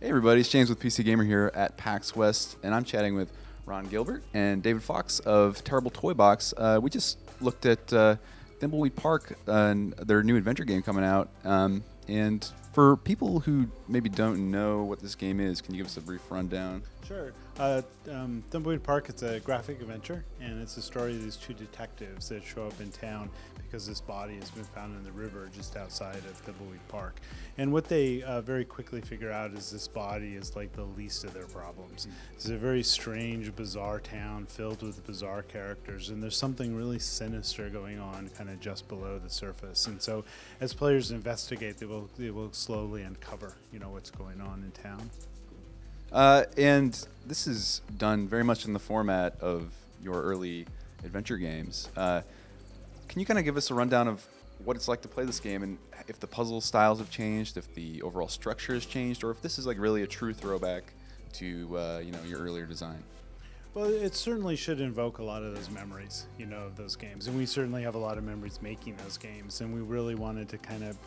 Hey everybody, it's James with PC Gamer here at PAX West, and I'm chatting with Ron Gilbert and David Fox of Terrible Toybox. We just looked at Thimbleweed Park and their new adventure game coming out. And for people who maybe don't know what this game is, can you give us a brief rundown? Sure. Thimbleweed Park, it's a graphic adventure, and it's the story of these two detectives that show up in town because this body has been found in the river just outside of Thimbleweed Park. And what they very quickly figure out is this body is like the least of their problems. It's a very strange, bizarre town filled with bizarre characters, and there's something really sinister going on kind of just below the surface. And so as players investigate, they will slowly uncover, what's going on in town. And this is done very much in the format of your early adventure games. Can you kind of give us a rundown of what it's like to play this game, and if the puzzle styles have changed, if the overall structure has changed, or if this is like really a true throwback to your earlier design? Well, it certainly should invoke a lot of those memories, of those games. And we certainly have a lot of memories making those games. And we really wanted to kind of,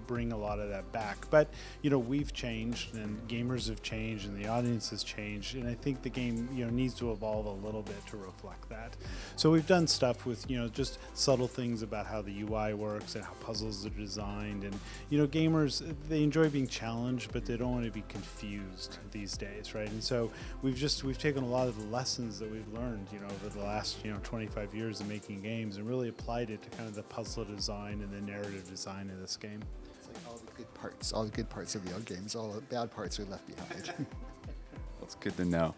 bring a lot of that back. But, we've changed, and gamers have changed, and the audience has changed. And I think the game, needs to evolve a little bit to reflect that. So we've done stuff with, just subtle things about how the UI works and how puzzles are designed. And, gamers, they enjoy being challenged, but they don't want to be confused these days, right? And so we've taken a lot of the lessons that we've learned, over the last, 25 years of making games, and really applied it to kind of the puzzle design and the narrative design of this game. It's like all the good parts of the old games, all the bad parts are left behind. That's good to know.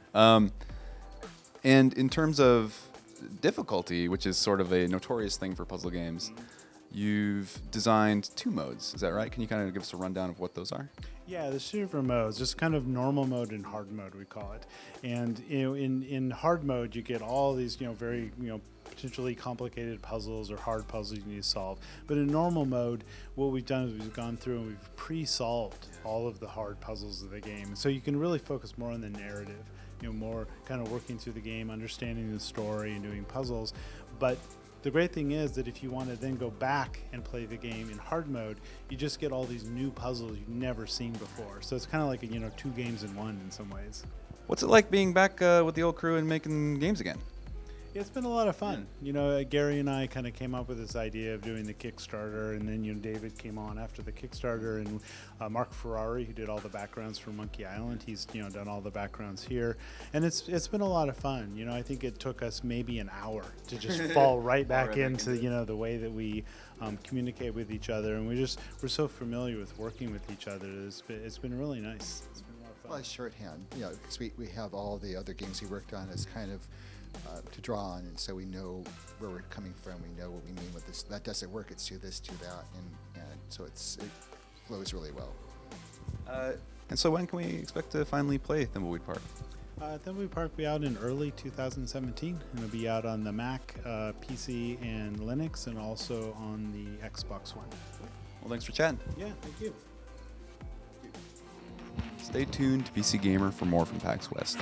And in terms of difficulty, which is sort of a notorious thing for puzzle games, you've designed 2 modes. Is that right? Can you kind of give us a rundown of what those are? Yeah, there's 2 different modes. Just kind of normal mode and hard mode, we call it. And in hard mode, you get all these very potentially complicated puzzles or hard puzzles you need to solve. But in normal mode, what we've done is we've gone through and we've pre-solved all of the hard puzzles of the game. So you can really focus more on the narrative, more kind of working through the game, understanding the story, and doing puzzles. But the great thing is that if you want to then go back and play the game in hard mode, you just get all these new puzzles you've never seen before. So it's kind of like 2 games in one in some ways. What's it like being back with the old crew and making games again? It's been a lot of fun. Gary and I kind of came up with this idea of doing the Kickstarter, and then David came on after the Kickstarter, and Mark Ferrari, who did all the backgrounds for Monkey Island, he's done all the backgrounds here, and it's been a lot of fun. I think it took us maybe an hour to just fall right back into the way that we communicate with each other, and we're so familiar with working with each other. It's been really nice. It's been a lot of fun. Well, it's shorthand, because we have all the other games we worked on as kind of to draw on, and so we know where we're coming from. We know what we mean with this. That doesn't work. It's do this, do that, and so it flows really well. And so when can we expect to finally play Thimbleweed Park? Thimbleweed Park will be out in early 2017, and it'll be out on the Mac, PC, and Linux, and also on the Xbox One. Well, thanks for chatting. Yeah, thank you. Stay tuned to PC Gamer for more from PAX West.